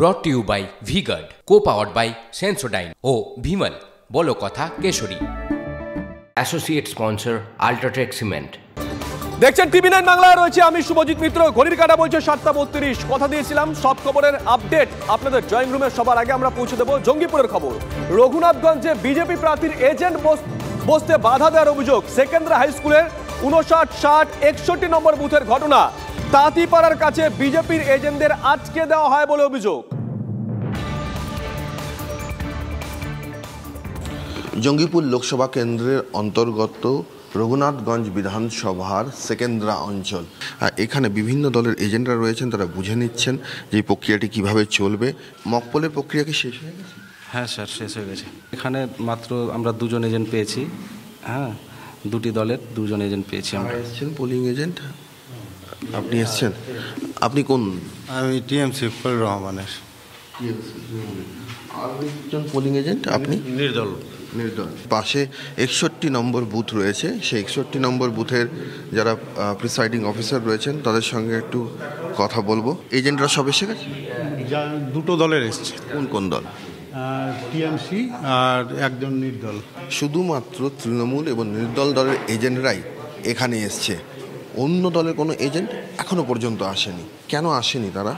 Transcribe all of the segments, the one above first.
ব্রট to you by V-Guard, co-powered by Sensodyne ও ভিমল বলো কথা কেশরী। Associate sponsor UltraTech cement. দেখছেন টিভি 9 বাংলায় রয়েছে আমি শুভজিৎ মিত্র। ঘড়ির কাঁটা বলছে 7:32। কথা দিয়েছিলাম সব খবরের আপডেট আপনাদের ড্রয়িং রুমে সবার আগে আমরা পৌঁছে দেবো জঙ্গিপুরের খবর। রঘুনাথগঞ্জে বিজেপি প্রার্থীর এজেন্ট বসতে বাধা দেওয়ার অভিযোগ। সেকেন্দ্রা হাই স্কুলের 59, 60, 61 নম্বর বুথের ঘটনা। তাঁতিপাড়ার কাছে বিজেপির এজেন্টদের আটকে দেওয়া হয় বলে অভিযোগ। জঙ্গিপুর লোকসভা কেন্দ্রের অন্তর্গত রঘুনাথগঞ্জ বিধানসভার সেকেন্দ্রা অঞ্চল। এখানে বিভিন্ন দলের এজেন্টরা রয়েছেন, তারা বুঝে নিচ্ছেন যে এই প্রক্রিয়াটি কীভাবে চলবে। মকপলের প্রক্রিয়া কি শেষ হয়ে গেছে? হ্যাঁ স্যার, শেষ হয়ে গেছে। এখানে মাত্র আমরা 2জন এজেন্ট পেয়েছি। হ্যাঁ, 2টি দলের 2জন এজেন্ট পেয়েছি আমরা। এসছেন পোলিং এজেন্ট? আপনি এসছেন? আপনি কোন? আমি টিএমসি ফজলুর রহমানের। আর একজন পোলিং এজেন্ট? আপনি? নির্দল। পাশে 61 নম্বর বুথ রয়েছে। সেই 61 নম্বর বুথের যারা প্রিসাইডিং অফিসার রয়েছেন তাদের সঙ্গে একটু কথা বলবো। এজেন্টরা সব এসে গেছে? দুটো দলের এসছে। কোন কোন দল? টিএমসি আর একজন নির্দল। শুধুমাত্র তৃণমূল এবং নির্দল দলের এজেন্টরাই এখানে এসছে। অন্য দলের কোনো এজেন্ট এখনো পর্যন্ত আসেনি। কেন আসেনি তারা?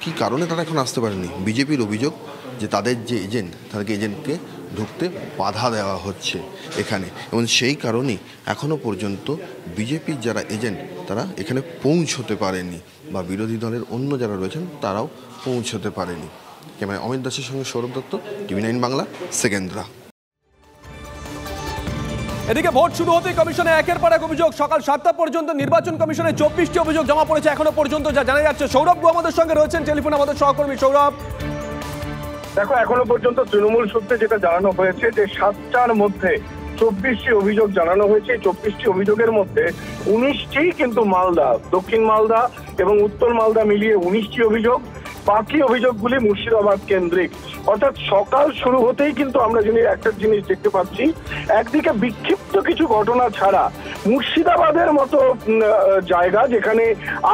কি কারণে তারা এখন আসতে পারেনি? বিজেপির অভিযোগ যে তাদের যে এজেন্ট, তাদেরকে এজেন্টকে ঢুকতে বাধা দেওয়া হচ্ছে এখানে, এবং সেই কারণেই এখনও পর্যন্ত বিজেপির যারা এজেন্ট তারা এখানে পৌঁছতে পারেনি, বা বিরোধী দলের অন্য যারা রয়েছেন তারাও পৌঁছতে পারেনি। ক্যামেরায় অমিত দাসের সঙ্গে সৌরভ দত্ত, টিভি 9 বাংলা, সেকেন্দ্রা। এদিকে ভোট শুরু হতেই কমিশনে একের পর এক অভিযোগ। সকাল 7টা পর্যন্ত নির্বাচন কমিশনে 24টি অভিযোগ জমা পড়েছে এখনো পর্যন্ত, যা জানা যাচ্ছে। সৌরভ আমাদের সঙ্গে রয়েছেন টেলিফোনে, আমাদের সহকর্মী সৌরভ। দেখো, এখনো পর্যন্ত তৃণমূল সূত্রে যেটা জানানো হয়েছে যে 7টার মধ্যে 24টি অভিযোগ জানানো হয়েছে। 24টি অভিযোগের মধ্যে 19টি কিন্তু মালদা, দক্ষিণ মালদা এবং উত্তর মালদা মিলিয়ে 19টি অভিযোগ। বাকি অভিযোগগুলি মুর্শিদাবাদ কেন্দ্রিক। অর্থাৎ সকাল শুরু হতেই কিন্তু আমরা একটা জিনিস দেখতে পাচ্ছি, একদিকে বিক্ষিপ্ত কিছু ঘটনা ছাড়া মুর্শিদাবাদের মতো জায়গা যেখানে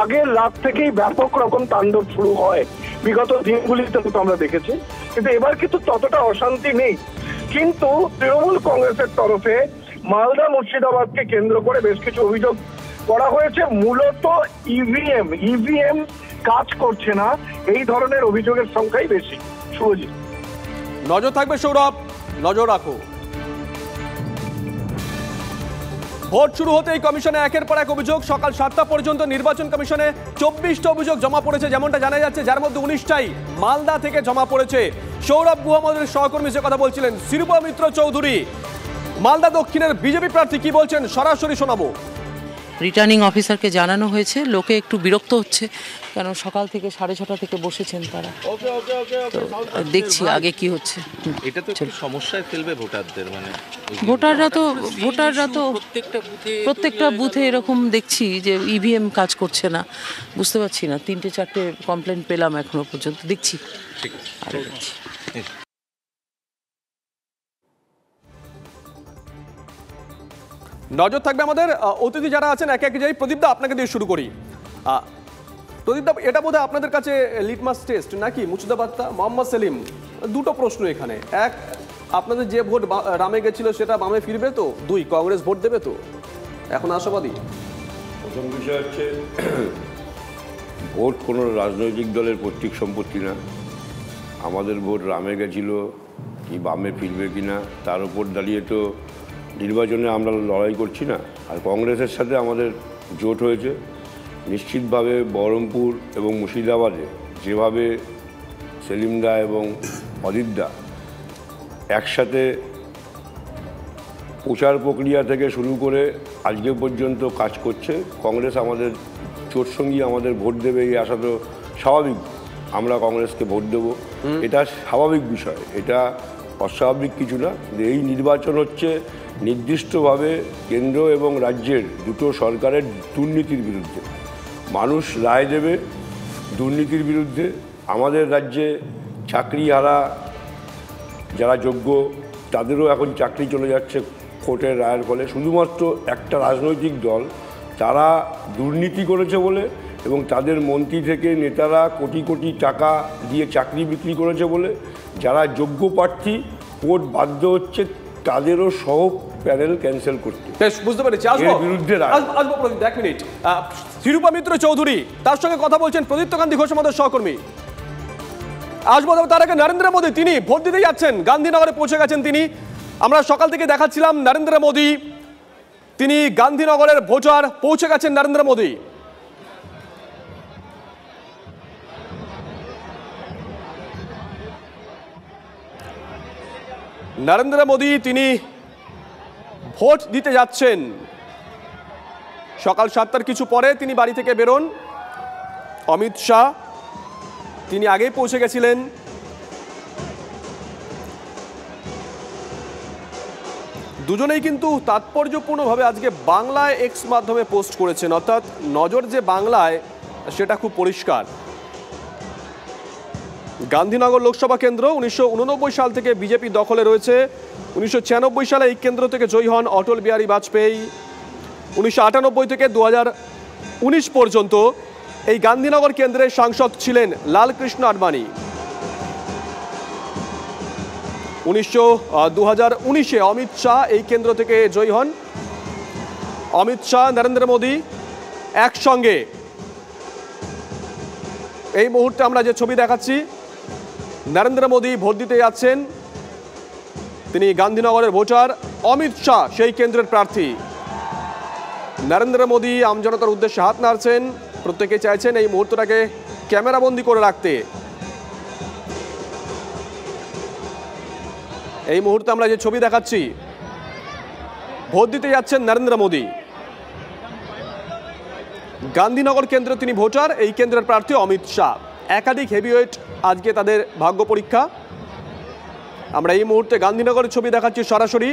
আগের রাত থেকেই ব্যাপক রকম তাণ্ডব শুরু হয়, বিগত দিনগুলিতে তো আমরা দেখেছি, কিন্তু এবার কিন্তু ততটা অশান্তি নেই। কিন্তু তৃণমূল কংগ্রেসের তরফে মালদা মুর্শিদাবাদকে কেন্দ্র করে বেশ কিছু অভিযোগ করা হয়েছে। মূলত ইভিএম কাজ করছে না, এই ধরনের অভিযোগের সংখ্যাই বেশি। শুভজিৎ, নজর থাকবে সৌরভ, নজর রাখো। ভোট শুরু হতেই কমিশনে একের পর এক অভিযোগ। সকাল 7টা পর্যন্ত নির্বাচন কমিশনে 24টা অভিযোগ জমা পড়েছে যেমনটা জানা যাচ্ছে, যার মধ্যে 19টাই মালদা থেকে জমা পড়েছে। সৌরভ আমাদের সহকর্মী যে কথা বলছিলেন শিরূপা মিত্র চৌধুরী, মালদা দক্ষিণের বিজেপি প্রার্থী কি বলছেন সরাসরি শোনাবো। রিটার্নিং অফিসারকে জানানো হয়েছে, লোকে একটু বিরক্ত হচ্ছে, কেন সকাল থেকে 6:30 থেকে বসেছেন তারা। তো দেখছি আগে কি হচ্ছে। এটা তো একটু সমস্যায় ফেলবে ভোটারদের, মানে ভোটাররা তো প্রত্যেকটা বুথে এরকম দেখছি যে ইভিএম কাজ করছে না। বুঝতে পারছি না, 3-4টে কমপ্লেন পেলাম এখনো পর্যন্ত, দেখছি। নজর থাকবে আমাদের। অতিথি যারা আছেন একে একে যাই। প্রদীপদা, আপনাকে দিয়ে শুরু করি। প্রদীপদা, এটা বোধহয় আপনাদের কাছে লিটমাস টেস্ট নাকি মুর্শিদাবাদটা? মোহাম্মদ সেলিম, দুটো প্রশ্ন এখানে। এক, আপনাদের যে ভোট রামে গেছিল সেটা বামে ফিরবে তো? 2, কংগ্রেস ভোট দেবে তো? এখন আশাবাদী? প্রথম বিষয় হচ্ছে, ভোট কোনো রাজনৈতিক দলের পৈতৃক সম্পত্তি না। আমাদের ভোট রামে গেছিল কি বামে ফিরবে কিনা তার উপর দাঁড়িয়ে তো নির্বাচনে আমরা লড়াই করছি না। আর কংগ্রেসের সাথে আমাদের জোট হয়েছে। নিশ্চিতভাবে বহরমপুর এবং মুর্শিদাবাদে যেভাবে সেলিমদা এবং অজিতদা একসাথে প্রচার প্রক্রিয়া থেকে শুরু করে আজকে পর্যন্ত কাজ করছে, কংগ্রেস আমাদের জোটসঙ্গী আমাদের ভোট দেবে এই আশা তো স্বাভাবিক। আমরা কংগ্রেসকে ভোট দেব, এটা স্বাভাবিক বিষয়, এটা অস্বাভাবিক কিছু না। এই নির্বাচন হচ্ছে নির্দিষ্টভাবে কেন্দ্র এবং রাজ্যের দুটো সরকারের দুর্নীতির বিরুদ্ধে। মানুষ রায় দেবে দুর্নীতির বিরুদ্ধে। আমাদের রাজ্যে চাকরিহারা যারা যোগ্য তাদেরও এখন চাকরি চলে যাচ্ছে কোর্টের রায়ের ফলে। শুধুমাত্র একটা রাজনৈতিক দল তারা দুর্নীতি করেছে বলে এবং তাদের মন্ত্রী থেকে নেতারা কোটি কোটি টাকা দিয়ে চাকরি বিক্রি করেছে বলে যারা যোগ্য প্রার্থী ভোট বাধ্য হচ্ছে তাদেরও সহ প্যানেল ক্যান্সেল করতে। বেশ, বুঝতে পেরেছি। আসবো বিরুদ্ধে আসবো প্রদীপ, এক মিনিট। শিরূপা মিত্র চৌধুরী, তার সঙ্গে কথা বলছেন প্রদীপ্ত কান্তি ঘোষ আমাদের সহকর্মী। আসবো, তার আগে নরেন্দ্র মোদী, তিনি ভোট দিতে যাচ্ছেন, গান্ধীনগরে পৌঁছে গেছেন তিনি। আমরা সকাল থেকে দেখাচ্ছিলাম নরেন্দ্র মোদী, তিনি গান্ধীনগরের ভোটার, পৌঁছে গেছেন নরেন্দ্র মোদী। নরেন্দ্র মোদী তিনি ভোট দিতে যাচ্ছেন। সকাল 7টার কিছু পরে তিনি বাড়ি থেকে বেরোন। অমিত শাহ তিনি আগেই পৌঁছে গেছিলেন। দুজনেই কিন্তু তাৎপর্যপূর্ণভাবে আজকে বাংলায় এক্স মাধ্যমে পোস্ট করেছেন, অর্থাৎ নজর যে বাংলায় সেটা খুব পরিষ্কার। গান্ধীনগর লোকসভা কেন্দ্র 1989 সাল থেকে বিজেপি দখলে রয়েছে। 1996 সালে এই কেন্দ্র থেকে জয়ী হন অটল বিহারী বাজপেয়ী। 1998 থেকে 2019 পর্যন্ত এই গান্ধীনগর কেন্দ্রের সাংসদ ছিলেন লালকৃষ্ণ আডবাণী। 2019-এ অমিত শাহ এই কেন্দ্র থেকে জয়ী হন। অমিত শাহ, নরেন্দ্র মোদী একসঙ্গে এই মুহূর্তে আমরা যে ছবি দেখাচ্ছি, নরেন্দ্র মোদী ভোট দিতে যাচ্ছেন, তিনি গান্ধীনগরের ভোটার। অমিত শাহ সেই কেন্দ্রের প্রার্থী। নরেন্দ্র মোদী আমজনতার উদ্দেশ্যে হাত নাড়ছেন, প্রত্যেকে চাইছেন এই মুহূর্তটাকে ক্যামেরাবন্দি করে রাখতে। এই মুহূর্তে আমরা যে ছবি দেখাচ্ছি, ভোট দিতে যাচ্ছেন নরেন্দ্র মোদী। গান্ধীনগর কেন্দ্রে তিনি ভোটার, এই কেন্দ্রের প্রার্থী অমিত শাহ। একাধিক হেভিওয়েট আজকে তাদের ভাগ্য পরীক্ষা। আমরা এই মুহূর্তে গান্ধীনগরের ছবি দেখাচ্ছি সরাসরি।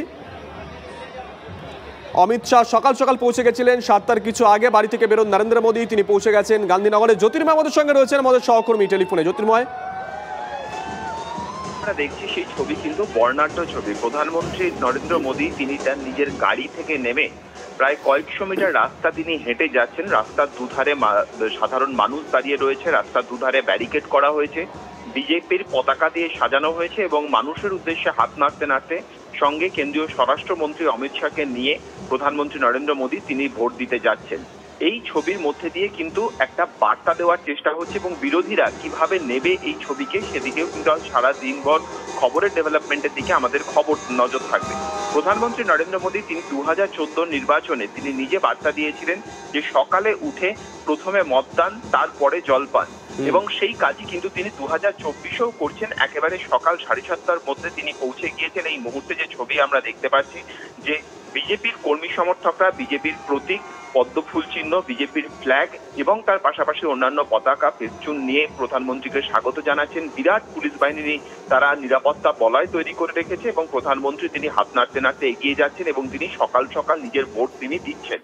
অমিত শাহ সকাল সকাল পৌঁছে গেছিলেন, 7টার কিছু আগে বাড়ি থেকে বেরোন নরেন্দ্র মোদী, তিনি পৌঁছে গেছেন গান্ধীনগরে। জ্যোতির্ময় আমাদের সঙ্গে রয়েছেন, আমাদের সহকর্মী টেলিফোনে। জ্যোতির্ময়, আমরা দেখছি সেই ছবি কিন্তু বর্ণাঢ্য ছবি। প্রধানমন্ত্রী নরেন্দ্র মোদী তিনি তার নিজের গাড়ি থেকে নেমে প্রায় কয়েকশো মিটার রাস্তা তিনি হেঁটে যাচ্ছেন। রাস্তার দুধারে সাধারণ মানুষ দাঁড়িয়ে রয়েছে, রাস্তার দুধারে ব্যারিকেড করা হয়েছে, বিজেপির পতাকা দিয়ে সাজানো হয়েছে এবং মানুষের উদ্দেশ্যে হাত নাড়তে নাড়তে সঙ্গে কেন্দ্রীয় স্বরাষ্ট্রমন্ত্রী অমিত শাহকে নিয়ে প্রধানমন্ত্রী নরেন্দ্র মোদী তিনি ভোট দিতে যাচ্ছেন। এই ছবির মধ্যে দিয়ে কিন্তু একটা বার্তা দেওয়ার চেষ্টা হচ্ছে এবং বিরোধীরা কিভাবে নেবে এই ছবিকে সেদিকেও কিন্তু সারা দিনভর খবরের ডেভেলপমেন্টের দিকে আমাদের নজর থাকবে। প্রধানমন্ত্রী নরেন্দ্র মোদী তিনি 2014 নির্বাচনে তিনি নিজে বার্তা দিয়েছিলেন যে সকালে উঠে প্রথমে মতদান, তারপরে জলপান, এবং সেই কাজই কিন্তু তিনি 2024-এও করছেন। একেবারে সকাল 7:30টার মধ্যে তিনি পৌঁছে গিয়েছেন। এই মুহূর্তে যে ছবি আমরা দেখতে পাচ্ছি যে বিজেপির কর্মী সমর্থকরা বিজেপির প্রতীক, পদ্ম ফুল চিহ্ন, বিজেপির ফ্ল্যাগ এবং তার পাশাপাশি অন্যান্য পতাকা, পেস্টুন নিয়ে প্রধানমন্ত্রীকে স্বাগত জানাচ্ছেন। বিরাট পুলিশ বাহিনী তারা নিরাপত্তা বলয় তৈরি করে রেখেছে এবং প্রধানমন্ত্রী তিনি হাত নাড়তে নাড়তে এগিয়ে যাচ্ছেন এবং তিনি সকাল সকাল নিজের ভোট তিনি দিচ্ছেন।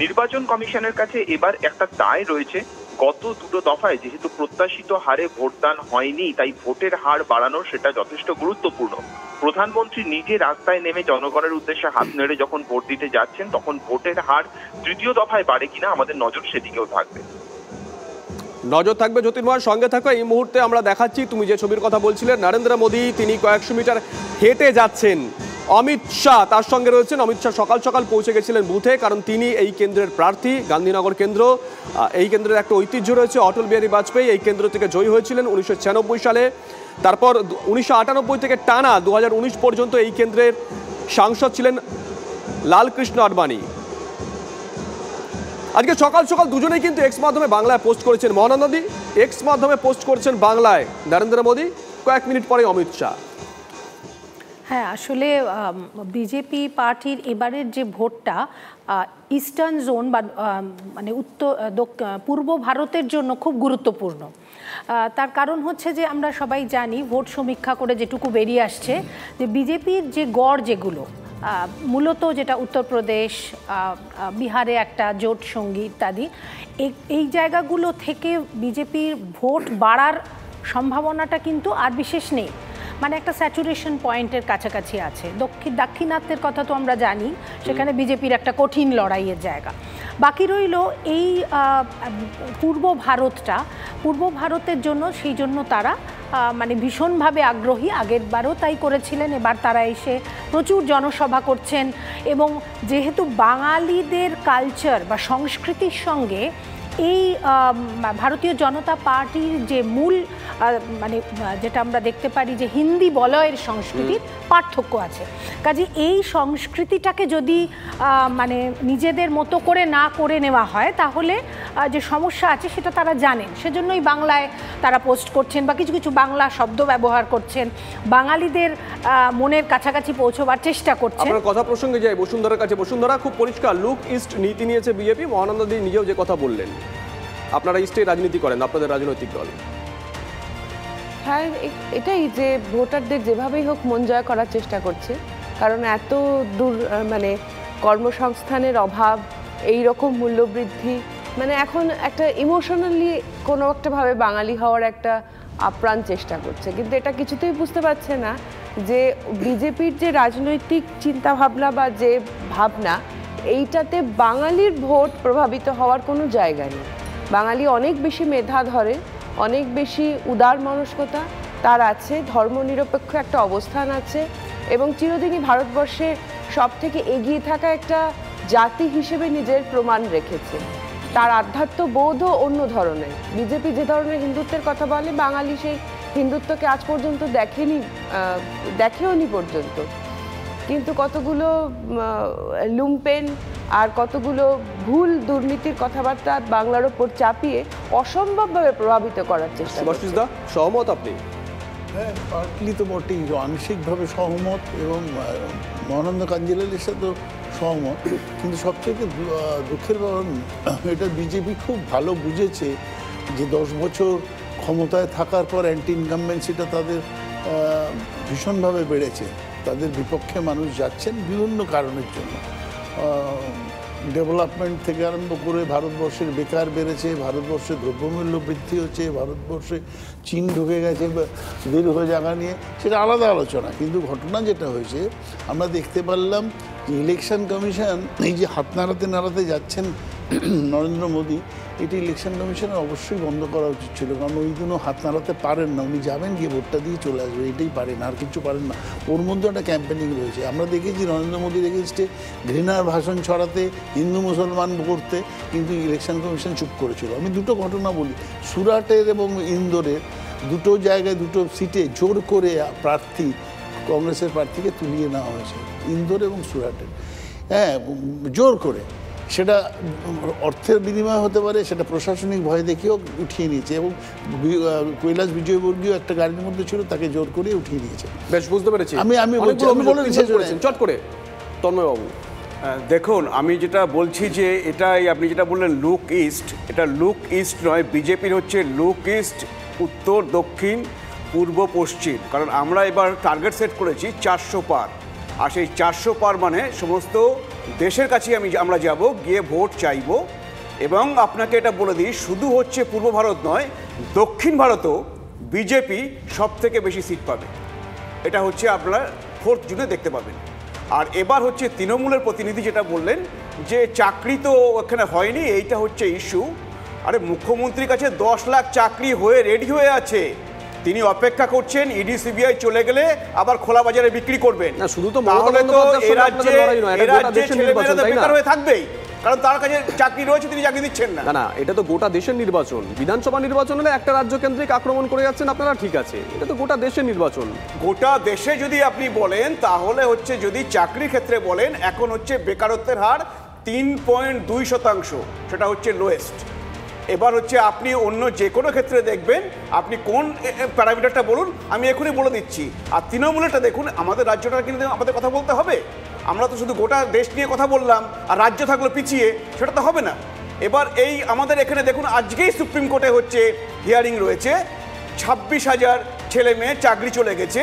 নির্বাচন কমিশনের কাছে এবার একটা দায় রয়েছে। গত দুটো দফায় যেহেতু প্রত্যাশিত হারে ভোটদান হয়নি, তাই ভোটের হার বাড়ানো সেটা যথেষ্ট গুরুত্বপূর্ণ। প্রধানমন্ত্রী নিজে রাস্তায় নেমে জনগণের উদ্দেশ্যে হাত নেড়ে যখন ভোট দিতে যাচ্ছেন, তখন ভোটের হার তৃতীয় দফায় বাড়ে কিনা আমাদের নজর সেদিকেও থাকবে। নজর থাকবে। জ্যোতির্ময়, সঙ্গে থাকো। এই মুহূর্তে আমরা দেখাচ্ছি, তুমি যে ছবির কথা বলছিলে, নরেন্দ্র মোদী তিনি কয়েকশো মিটার হেঁটে যাচ্ছেন। অমিত শাহ তার সঙ্গে রয়েছেন। অমিত শাহ সকাল সকাল পৌঁছে গেছিলেন বুথে, কারণ তিনি এই কেন্দ্রের প্রার্থী। গান্ধীনগর কেন্দ্র, এই কেন্দ্রের একটা ঐতিহ্য রয়েছে। অটল বিহারী বাজপেয়ী এই কেন্দ্র থেকে জয়ী হয়েছিলেন 1996 সালে। তারপর 1998 থেকে টানা 2019 পর্যন্ত এই কেন্দ্রের সাংসদ ছিলেন লালকৃষ্ণ আডবাণী। আজকে সকাল সকাল দুজনেই কিন্তু এক্স মাধ্যমে বাংলায় পোস্ট করেছেন। মহানন্দী এক্স মাধ্যমে পোস্ট করছেন বাংলায় নরেন্দ্র মোদী, কয়েক মিনিট পরে অমিত শাহ। হ্যাঁ, আসলে বিজেপি পার্টির এবারের যে ভোটটা ইস্টার্ন জোন বা মানে পূর্ব ভারতের জন্য খুব গুরুত্বপূর্ণ। তার কারণ হচ্ছে যে আমরা সবাই জানি, ভোট সমীক্ষা করে যেটুকু বেরিয়ে আসছে যে বিজেপির যে গড় যেগুলো মূলত যেটা উত্তরপ্রদেশ, বিহারে একটা জোট সঙ্গী ইত্যাদি, এই জায়গাগুলো থেকে বিজেপির ভোট বাড়ার সম্ভাবনাটা কিন্তু আর বিশেষ নেই। মানে একটা স্যাচুরেশন পয়েন্টের কাছাকাছি আছে। দাক্ষিণাত্যের কথা তো আমরা জানি, সেখানে বিজেপির একটা কঠিন লড়াইয়ের জায়গা। বাকি রইল এই পূর্ব ভারতের জন্য, সেই জন্য তারা মানে ভীষণভাবে আগ্রহী। আগের বারও তাই করেছিলেন, এবার তারা এসে প্রচুর জনসভা করছেন। এবং যেহেতু বাঙালিদের কালচার বা সংস্কৃতির সঙ্গে এই ভারতীয় জনতা পার্টির যে মূল মানে যেটা আমরা দেখতে পারি যে হিন্দি বলয়ের সংস্কৃতির পার্থক্য আছে, কাজে এই সংস্কৃতিটাকে যদি মানে নিজেদের মতো করে না করে নেওয়া হয় তাহলে যে সমস্যা আছে সেটা তারা জানেন। সেজন্যই বাংলায় তারা পোস্ট করছেন বা কিছু কিছু বাংলা শব্দ ব্যবহার করছেন, বাঙালিদের মনের কাছাকাছি পৌঁছবার চেষ্টা করছেন। আপনার কথা প্রসঙ্গে যাই বসুন্ধরার কাছে। বসুন্ধরা, খুব পরিষ্কার লুক ইস্ট নীতি নিয়েছে বিজেপি। মহানন্দাদি নিজেও যে কথা বললেন, আপনারা ইস্টে রাজনীতি করেন, আপনাদের রাজনৈতিক দল। হ্যাঁ, এটাই যে ভোটারদের যেভাবেই হোক মন জয় করার চেষ্টা করছে, কারণ এত দূর মানে কর্মসংস্থানের অভাব, এই রকম মূল্যবৃদ্ধি, মানে এখন একটা ইমোশনালি কোনো একটাভাবে বাঙালি হওয়ার একটা আপ্রাণ চেষ্টা করছে। কিন্তু এটা কিছুতেই বুঝতে পারছে না যে বিজেপির যে রাজনৈতিক চিন্তাভাবনা বা যে ভাবনা, এইটাতে বাঙালির ভোট প্রভাবিত হওয়ার কোনো জায়গা নেই। বাঙালি অনেক বেশি মেধা ধরে, অনেক বেশি উদার মনস্কতা তার আছে, ধর্মনিরপেক্ষ একটা অবস্থান আছে এবং চিরদিনই ভারতবর্ষে সব থেকে এগিয়ে থাকা একটা জাতি হিসেবে নিজের প্রমাণ রেখেছে। তার আধ্যাত্ম বোধও অন্য ধরনের। বিজেপি যে ধরনের হিন্দুত্বের কথা বলে, বাঙালি সেই হিন্দুত্বকে আজ পর্যন্ত দেখেওনি পর্যন্ত। কিন্তু কতগুলো লুম্পেন আর কতগুলো ভুল দুর্নীতির কথাবার্তা বাংলার ওপর চাপিয়ে অসম্ভবভাবে প্রভাবিত করার চেষ্টা করছে। সহমত আপনি? হ্যাঁ, পার্টলি তো বটেই, আংশিকভাবে সহমত এবং মহানন্দ কাঞ্জিলালের সাথেও সহমত। কিন্তু সবচেয়ে দুঃখের কারণ এটা বিজেপি খুব ভালো বুঝেছে যে 10 বছর ক্ষমতায় থাকার পর অ্যান্টি ইনকামবেন্সিটা তাদের ভীষণভাবে বেড়েছে। তাদের বিপক্ষে মানুষ যাচ্ছেন বিভিন্ন কারণের জন্য। ডেভেলপমেন্ট থেকে আরম্ভ করে ভারতবর্ষের বেকার বেড়েছে, ভারতবর্ষে দ্রব্যমূল্য বৃদ্ধি হচ্ছে, ভারতবর্ষে চীন ঢুকে গেছে দীর্ঘ জায়গা নিয়ে, সেটা আলাদা আলোচনা। কিন্তু ঘটনা যেটা হয়েছে আমরা দেখতে পারলাম যে ইলেকশন কমিশন এই যে হাত নাড়াতে যাচ্ছেন নরেন্দ্র মোদী, এটি ইলেকশন কমিশনের অবশ্যই বন্ধ করা উচিত ছিল। কারণ ওই দিনও হাত নাড়াতে পারেন না, উনি যাবেন গিয়ে ভোটটা দিয়ে চলে আসবে, এটাই পারেন, আর কিছু পারেন না। ওর মধ্যে একটা ক্যাম্পেনিং রয়েছে। আমরা দেখেছি নরেন্দ্র মোদীর এগেনস্টে ঘৃণার ভাষণ ছড়াতে, হিন্দু মুসলমান করতে, কিন্তু ইলেকশন কমিশন চুপ করেছিল। আমি দুটো ঘটনা বলি, সুরাটের এবং ইন্দোরের দুটো জায়গায় দুটো সিটে জোর করে কংগ্রেসের প্রার্থীকে তুলিয়ে নেওয়া হয়েছে, ইন্দোর এবং সুরাটের। হ্যাঁ, জোর করে। সেটা অর্থের বিনিময় হতে পারে, সেটা প্রশাসনিক ভয় দেখিয়েও উঠিয়ে নিয়েছে। এবং কৈলাস বিজয়বর্গীয় একটা গাড়ির মধ্যে ছিল, তাকে জোর করে উঠিয়ে নিয়েছে। বেশ, বুঝতে পেরেছি। আমি চট করে তন্ময়বাবু, দেখুন, আমি যেটা বলছি যে এটাই আপনি যেটা বললেন লুক ইস্ট, এটা লুক ইস্ট নয়, বিজেপির হচ্ছে লুক ইস্ট, উত্তর দক্ষিণ পূর্ব পশ্চিম। কারণ আমরা এবার টার্গেট সেট করেছি 400 পার, আর সেই 400 পার মানে সমস্ত দেশের কাছে আমরা যাব, গিয়ে ভোট চাইব। এবং আপনাকে এটা বলে দিই, শুধু হচ্ছে পূর্ব ভারত নয়, দক্ষিণ ভারতও বিজেপি সব থেকে বেশি সিট পাবে। এটা হচ্ছে আপনারা 4 জুনে দেখতে পাবেন। আর এবার হচ্ছে তৃণমূলের প্রতিনিধি যেটা বললেন যে চাকরি তো ওখানে হয়নি, এইটা হচ্ছে ইস্যু। আরে মুখ্যমন্ত্রীর কাছে 10 লাখ চাকরি হয়ে রেডি হয়ে আছে, তিনি অপেক্ষা করছেন ইডি সিবিআই চলে গেলে আবার খোলা বাজারে বিক্রি করবেন। শুধু তো তাহলে তো এই রাজ্যে ছেলেমেয়েরা তো বেকার হয়ে থাকবেই, কারণ তার কাছে চাকরি রয়েছে, তিনি চাকরি দিচ্ছেন না। না, এটা তো গোটা দেশের নির্বাচন। বিধানসভা নির্বাচন হলে একটা রাজ্য কেন্দ্রিক আক্রমণ করে যাচ্ছেন আপনারা, ঠিক আছে, এটা তো গোটা দেশের নির্বাচন। গোটা দেশে যদি আপনি বলেন তাহলে হচ্ছে, যদি চাকরির ক্ষেত্রে বলেন, এখন হচ্ছে বেকারত্বের হার 3.2%, সেটা হচ্ছে লোয়েস্ট। এবার হচ্ছে আপনি অন্য যে কোনো ক্ষেত্রে দেখবেন, আপনি কোন প্যারামিটারটা বলুন, আমি এখনই বলে দিচ্ছি। আর তৃণমূলেরটা দেখুন, আমাদের রাজ্যটা কিন্তু আমাদের কথা বলতে হবে। আমরা তো শুধু গোটা দেশ নিয়ে কথা বললাম আর রাজ্য থাকলো পিছিয়ে, সেটা তো হবে না। এবার এই আমাদের এখানে দেখুন, আজকেই সুপ্রিম কোর্টে হচ্ছে হিয়ারিং রয়েছে, 26,000 ছেলে মেয়ে চাকরি চলে গেছে,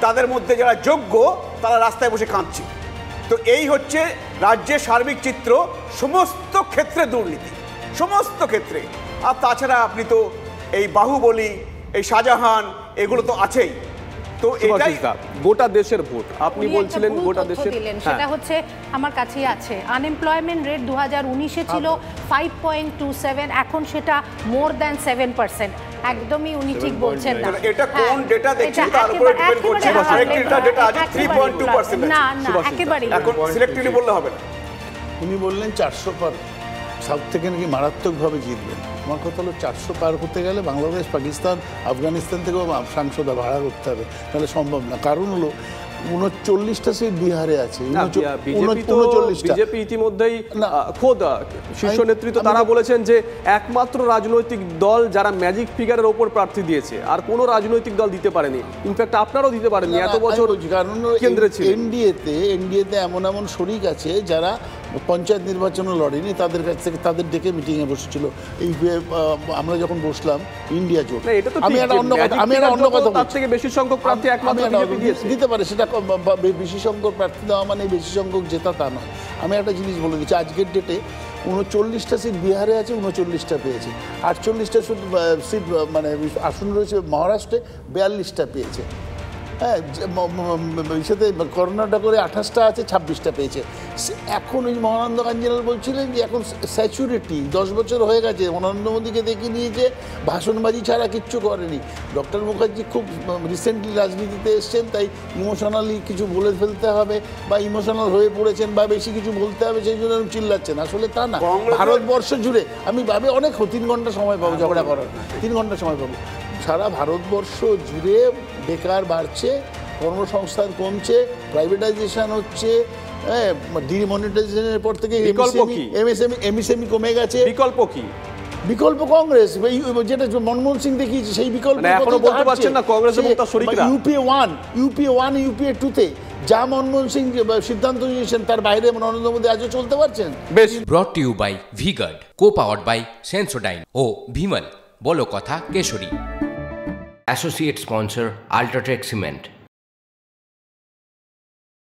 তাদের মধ্যে যারা যোগ্য তারা রাস্তায় বসে কাঁদছে। তো এই হচ্ছে রাজ্যের সার্বিক চিত্র, সমস্ত ক্ষেত্রে দুর্নীতি, সমস্ত ক্ষেত্রে। আর তাছাড়া আপনি তো এই বাহুবলী, এই শাহজাহান, এগুলো তো আছেই। তো এটাই গোটা দেশের ভোট আপনি উনি বলছিলেন একটা ভুল গোটা তথ্য দেশের দিলেন, সেটা হচ্ছে আমার কাছেই আছে। আনএমপ্লয়মেন্ট রেট 2019-এ ছিল 5.27, এখন সেটা মোর দ্যান 7%। একদমই উনি ঠিক বলছেন না। এটা কোন ডেটা দেখছেন তার উপরে ডিপেন্ড করছে। আরেকটা ডেটা আছে 3.2%। না না, একেবারেই এখন সিলেক্টিভলি বললে হবে না। উনি বললেন 400 পার সাউথ থেকে নাকি মারাত্মকভাবে জিতবেন। আমার কথা হলো 400 পার করতে গেলে বাংলাদেশ, পাকিস্তান, আফগানিস্তান থেকেও সাংসদ ভাড়া করতে হবে, তাহলে সম্ভব না। কারণ হলো 39টা সিট বিহারে আছে। বিজেপি ইতিমধ্যেই খোদ শীর্ষ নেতৃত্ব তারা বলেছেন যে একমাত্র রাজনৈতিক দল যারা ম্যাজিক ফিগারের ওপর প্রার্থী দিয়েছে, আর কোনো রাজনৈতিক দল দিতে পারেনি। ইনফ্যাক্ট আপনারাও দিতে পারেননি, এত বছর কেন্দ্রে ছিল। এনডিএতে এমন এমন শরিক আছে যারা পঞ্চায়েত নির্বাচনে লড়েনি, তাদের কাছ থেকে তাদের ডেকে মিটিংয়ে বসেছিল। এই আমরা যখন বসলাম ইন্ডিয়া জোট, আমি একটা অন্য কথা তার থেকে বেশি সংখ্যক প্রার্থী একমাত্র বিজেপি দিতে পারে। সেটা বেশি সংখ্যক প্রার্থী দেওয়া মানে বেশি সংখ্যক জেতা তা নয়। আমি একটা জিনিস বলে দিচ্ছি, আজকের ডেটে 39টা সিট বিহারে আছে, 39টা পেয়েছে। 48টা সিট মানে আসন রয়েছে মহারাষ্ট্রে, 42টা পেয়েছে। হ্যাঁ, সাথে কর্ণাটকে 28টা আছে, 26টা পেয়েছে। এখন ওই মহানন্দ কাঞ্জিলাল বলছিলেন যে এখন স্যাচুরিটি 10 বছর হয়ে গেছে, নরেন্দ্র মোদীকে দেখে নিয়েছে, ভাষণবাজি ছাড়া কিচ্ছু করেনি। ডক্টর মুখার্জি খুব রিসেন্টলি রাজনীতিতে এসছেন, তাই ইমোশনালি কিছু বলে ফেলতে হবে বা ইমোশনাল হয়ে পড়েছেন বা বেশি কিছু বলতে হবে, সেই জন্য চিল্লাচ্ছেন। আসলে তা না, ভারতবর্ষ জুড়ে আমি অনেক 3 ঘন্টা সময় পাবো ঝগড়া করার, 3 ঘন্টা সময় পাবো। সারা ভারতবর্ষ জুড়ে বেকার বাড়ছে, কর্মসংস্থান কমছে, প্রাইভেটাইজেশন হচ্ছে, ডিমনিটাইজেশনের পর থেকে এমএসএমই কমে গেছে। বিকল্প কি? বিকল্প কংগ্রেস, যেটা মনমোহন সিং দেখিয়েছে সেই বিকল্প এখনো বলতে পারছেন না কংগ্রেস এবং তার শরিকরা। ইউপিএ 1 ইউপিএ 2-তে যা মনমোহন সিং সিদ্ধান্ত নিয়েছেন তার বাইরে নরেন্দ্র মোদী আজও চলতে পারছেন। Brought to you by V-Guard, co-powered by Sensodyne ও ভিমল, বলো কথা কেশরী। Associate sponsor UltraTech cement.